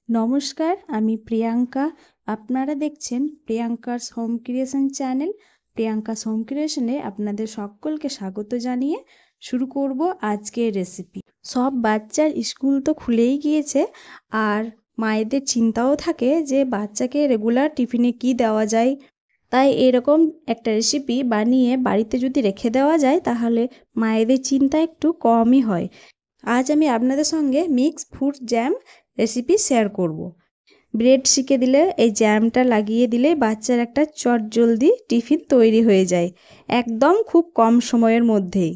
নমস্কার, আমি প্রিয়াঙ্কা। আপনারা দেখছেন Priyanka's home creation channel. Priyanka's home ক্রিয়েশনে আপনাদের সকলকে স্বাগত জানিয়ে শুরু করব আজকের রেসিপি। সব বাচ্চার স্কুল তো খুলেই গিয়েছে, আর মায়েদের চিন্তাও থাকে যে বাচ্চাকে রেগুলার টিফিনে কি দেওয়া যায়। তাই এরকম একটা রেসিপি বানিয়ে বাড়িতে যদি রেখে দেওয়া যায় তাহলে মায়েদের চিন্তা একটু কমই হয়। আজ আমি আপনাদের সঙ্গে mix fruit jam recipe share করব। ব্রেড শিকে দিলে এই জ্যামটা লাগিয়ে দিলে বাচ্চার একটা চটজলদি টিফিন তৈরি হয়ে যায়, একদম খুব কম সময়ের মধ্যেই।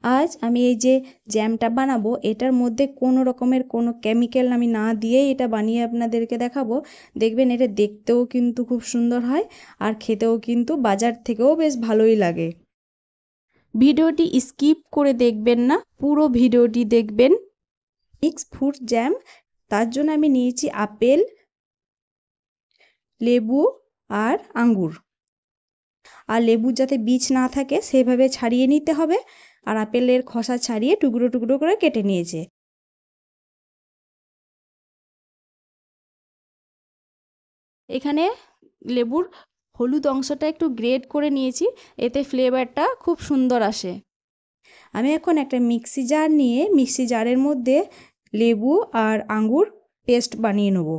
আজ আমি এই যে জ্যামটা বানাবো এটার মধ্যে কোনো রকমের কোনো কেমিক্যাল আমি না দিয়েই এটা বানিয়ে আপনাদেরকে দেখাবো। দেখবেন এটা দেখতেও কিন্তু খুব সুন্দর হয়, আর খেতেও কিন্তু বাজার থেকেও বেশ ভালোই লাগে। ভিডিওটি স্কিপ করে দেখবেন না, পুরো ভিডিওটি দেখবেন। মিক্স ফ্রুট জ্যাম, তার জন্য আমি নিয়েছি আপেল, লেবু আর আঙ্গুর। আর লেবুর যাতে বীজ না থাকে সেভাবে ছাড়িয়ে নিতে হবে, আর আপেলের খোসা ছাড়িয়ে টুকরো টুকরো করে কেটে নিয়েছে। এখানে লেবুর হলুদ অংশটা একটু গ্রেট করে নিয়েছি, এতে ফ্লেভারটা খুব সুন্দর আসে। আমি এখন একটা মিক্সি জার নিয়ে মিক্সি জারের মধ্যে লেবু আর আঙ্গুর পেস্ট বানিয়ে নেব।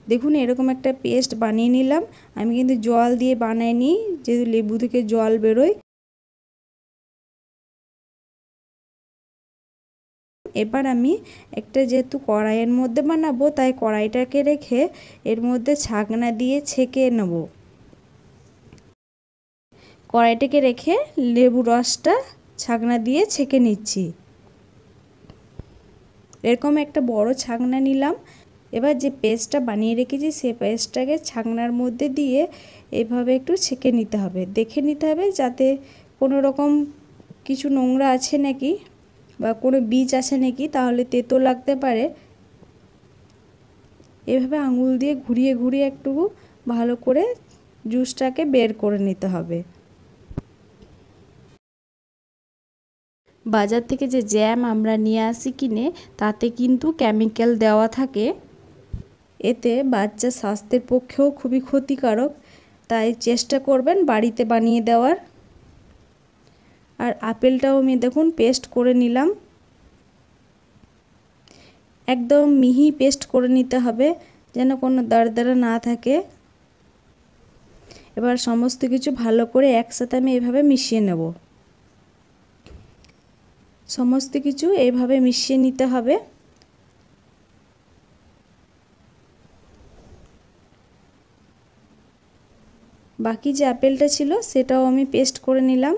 দেখুন এরকম একটা পেস্ট বানিয়ে নিলাম। আমি কিন্তু জল দিয়ে বানাইনি, যেহেতু লেবু থেকে জল বেরোয়। এবার আমি একটা, যেহেতু কড়াইয়ের মধ্যে বানাবো তাই কড়াইটাকে রেখে এর মধ্যে ছাকনা দিয়ে ছেঁকে নেব। কড়াইটাকে রেখে লেবু রসটা ছাকনা দিয়ে ছেঁকে নিচ্ছি। এরকম একটা বড় ছাকনা নিলাম। এবার যে পেস্টটা বানিয়ে রেখেছি সেই পেস্টটাকে ছাকনার মধ্যে দিয়ে এভাবে একটু ছেঁকে নিতে হবে। দেখে নিতে হবে যাতে কোনো রকম কিছু নোংরা আছে নাকি বা কোনো বীজ আছে নাকি, তাহলে তেতো লাগতে পারে। এভাবে আঙুল দিয়ে ঘুরিয়ে ঘুরিয়ে একটু ভালো করে জুসটাকে বের করে নিতে হবে। বাজার থেকে যে জ্যাম আমরা নিয়ে আসি কিনে, তাতে কিন্তু কেমিক্যাল দেওয়া থাকে। এতে বাচ্চার স্বাস্থ্যের পক্ষেও খুবই ক্ষতিকারক, তাই চেষ্টা করবেন বাড়িতে বানিয়ে দেওয়ার। আর আপেলটাও আমি দেখুন পেস্ট করে নিলাম, একদম মিহি পেস্ট করে নিতে হবে যেন কোনো দাঁড়া না থাকে। এবার সমস্ত কিছু ভালো করে একসাথে আমি এভাবে মিশিয়ে নেব। সমস্ত কিছু এইভাবে মিশিয়ে নিতে হবে। বাকি যে আপেলটা ছিল সেটাও আমি পেস্ট করে নিলাম।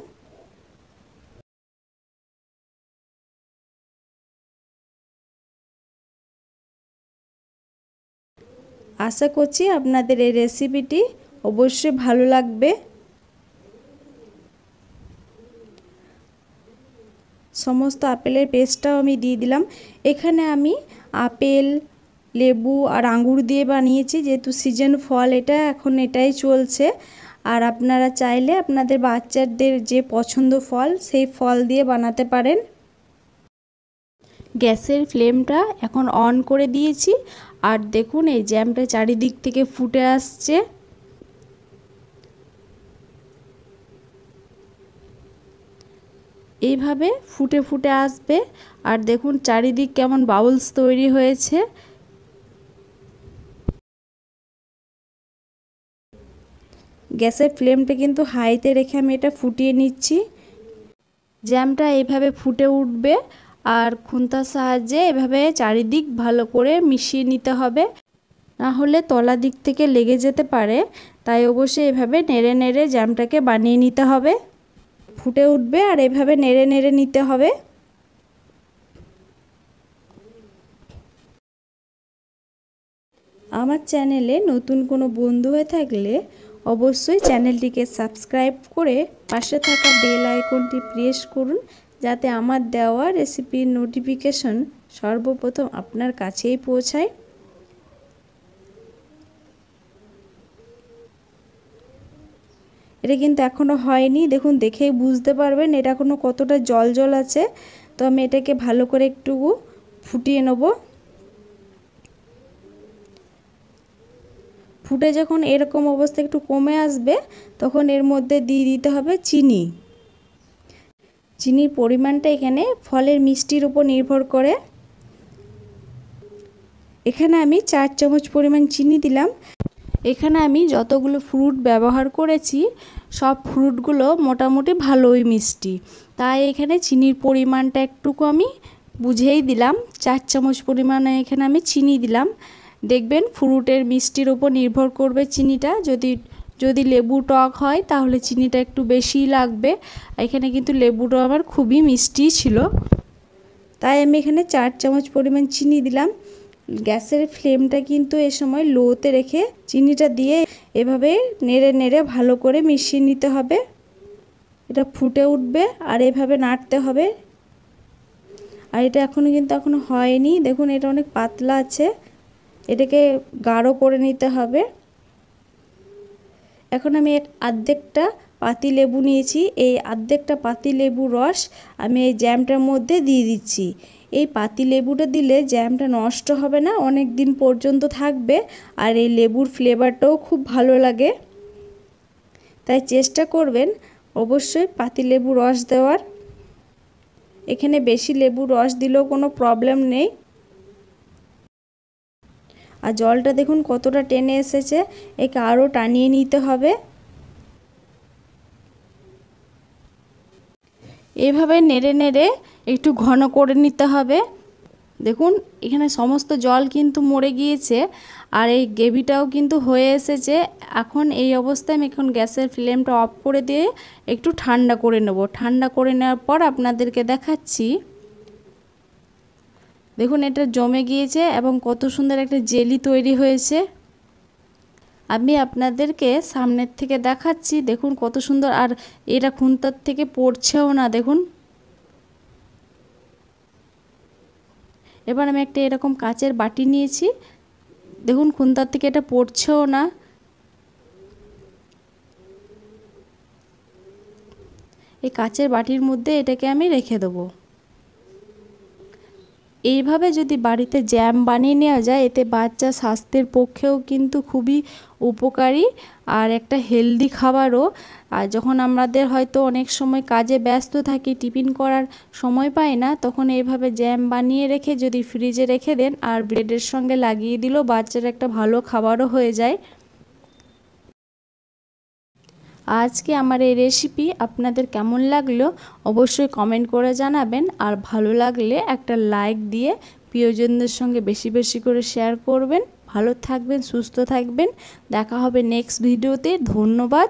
আশা করছি আপনাদের এই রেসিপিটি অবশ্যই ভালো লাগবে। সমস্ত আপেলের পেস্টটাও আমি দিয়ে দিলাম। এখানে আমি আপেল, লেবু আর আঙ্গুর দিয়ে বানিয়েছি, যেহেতু সিজন ফল এটা, এখন এটাই চলছে। আর আপনারা চাইলে আপনাদের বাচ্চাদের যে পছন্দ ফল সেই ফল দিয়ে বানাতে পারেন। গ্যাসের ফ্লেমটা এখন অন করে দিয়েছি, আর দেখুন এই জ্যামটা চারিদিক থেকে ফুটে আসছে। এইভাবে ফুটে ফুটে আসবে, আর দেখুন চারিদিক কেমন বাবলস তৈরি হয়েছে। গ্যাসের ফ্লেমটা কিন্তু হাইতে রেখে আমি এটা ফুটিয়ে নিচ্ছি। জ্যামটা এইভাবে ফুটে উঠবে, আর খুন্তার সাহায্যে এভাবে চারিদিক ভালো করে মিশিয়ে নিতে হবে, না হলে তলা দিক থেকে লেগে যেতে পারে। তাই অবশ্যই এভাবে নেড়ে নেড়ে জ্যামটাকে বানিয়ে নিতে হবে। ফুটে উঠবে আর এভাবে নেড়ে নেড়ে নিতে হবে। আমার চ্যানেলে নতুন কোনো বন্ধু হয়ে থাকলে অবশ্যই চ্যানেলটিকে সাবস্ক্রাইব করে পাশে থাকা বেল আইকনটি প্রেস করুন, যাতে আমার দেওয়া রেসিপির নোটিফিকেশন সর্বপ্রথম আপনার কাছেই পৌঁছায়। এটা কিন্তু এখনও হয়নি, দেখুন দেখেই বুঝতে পারবেন এটা এখনও কতটা জল জল আছে। তো আমি এটাকে ভালো করে একটু ফুটিয়ে নেব। ফুটে যখন এরকম অবস্থা একটু কমে আসবে তখন এর মধ্যে দিয়ে দিতে হবে চিনি। চিনির পরিমাণটা এখানে ফলের মিষ্টির উপর নির্ভর করে। এখানে আমি 4 চামচ পরিমাণ চিনি দিলাম। এখানে আমি যতগুলো ফ্রুট ব্যবহার করেছি সব ফ্রুটগুলো মোটামুটি ভালোই মিষ্টি, তাই এখানে চিনির পরিমাণটা একটুকু আমি বুঝেই দিলাম। 4 চামচ পরিমাণে এখানে আমি চিনি দিলাম। দেখবেন ফ্রুটের মিষ্টির উপর নির্ভর করবে চিনিটা। যদি লেবু টক হয় তাহলে চিনিটা একটু বেশিই লাগবে। এখানে কিন্তু লেবুটা আমার খুবই মিষ্টি ছিল, তাই আমি এখানে 4 চামচ পরিমাণ চিনি দিলাম। গ্যাসের ফ্লেমটা কিন্তু এ সময় লোতে রেখে চিনিটা দিয়ে এভাবে নেড়ে নেড়ে ভালো করে মিশিয়ে নিতে হবে। এটা ফুটে উঠবে আর এভাবে নাড়তে হবে। আর এটা এখনো হয়নি, দেখুন এটা অনেক পাতলা আছে, এটাকে গাঢ় করে নিতে হবে। এখন আমি অর্ধেকটা পাতি লেবু নিয়েছি, এই অর্ধেকটা পাতি লেবু রস আমি এই জ্যামটার মধ্যে দিয়ে দিচ্ছি। এই পাতি লেবুটা দিলে জ্যামটা নষ্ট হবে না, অনেক দিন পর্যন্ত থাকবে। আর এই লেবুর ফ্লেভারটাও খুব ভালো লাগে, তাই চেষ্টা করবেন অবশ্যই পাতি লেবু রস দেওয়ার। এখানে বেশি লেবু রস দিলেও কোনো প্রবলেম নেই। আর জলটা দেখুন কতটা টেনে এসেছে, একে আরও টানিয়ে নিতে হবে। এভাবে নেড়ে নেড়ে একটু ঘন করে নিতে হবে। দেখুন এখানে সমস্ত জল কিন্তু মরে গিয়েছে আর এই গ্রেভিটাও কিন্তু হয়ে এসেছে। এখন এই অবস্থায় আমি গ্যাসের ফ্লেমটা অফ করে দিয়ে একটু ঠান্ডা করে নেব। ঠান্ডা করে নেওয়ার পর আপনাদেরকে দেখাচ্ছি। দেখুন এটা জমে গিয়েছে এবং কত সুন্দর একটা জেলি তৈরি হয়েছে। আমি আপনাদেরকে সামনের থেকে দেখাচ্ছি, দেখুন কত সুন্দর। আর এটা খুন্তার থেকে পড়ছেও না, দেখুন। এবার আমি একটা এরকম কাচের বাটি নিয়েছি, দেখুন খুন্তার থেকে এটা পড়ছেও না। এই কাচের বাটির মধ্যে এটাকে আমি রেখে দেবো। এইভাবে যদি বাড়িতে জ্যাম বানিয়ে নেওয়া যায় এতে বাচ্চা স্বাস্থ্যের পক্ষেও কিন্তু খুবই উপকারী আর একটা হেলদি খাবারও। আর যখন আমাদের হয়তো অনেক সময় কাজে ব্যস্ত থাকি, টিফিন করার সময় পাই না, তখন এইভাবে জ্যাম বানিয়ে রেখে যদি ফ্রিজে রেখে দেন আর ব্রেডের সঙ্গে লাগিয়ে দিলেও বাচ্চার একটা ভালো খাবারও হয়ে যায়। আজকে আমার এই রেসিপি আপনাদের কেমন লাগলো অবশ্যই কমেন্ট করে জানাবেন। আর ভালো লাগলে একটা লাইক দিয়ে প্রিয়জনদের সঙ্গে বেশি বেশি করে শেয়ার করবেন। ভালো থাকবেন, সুস্থ থাকবেন। দেখা হবে নেক্সট ভিডিওতে। ধন্যবাদ।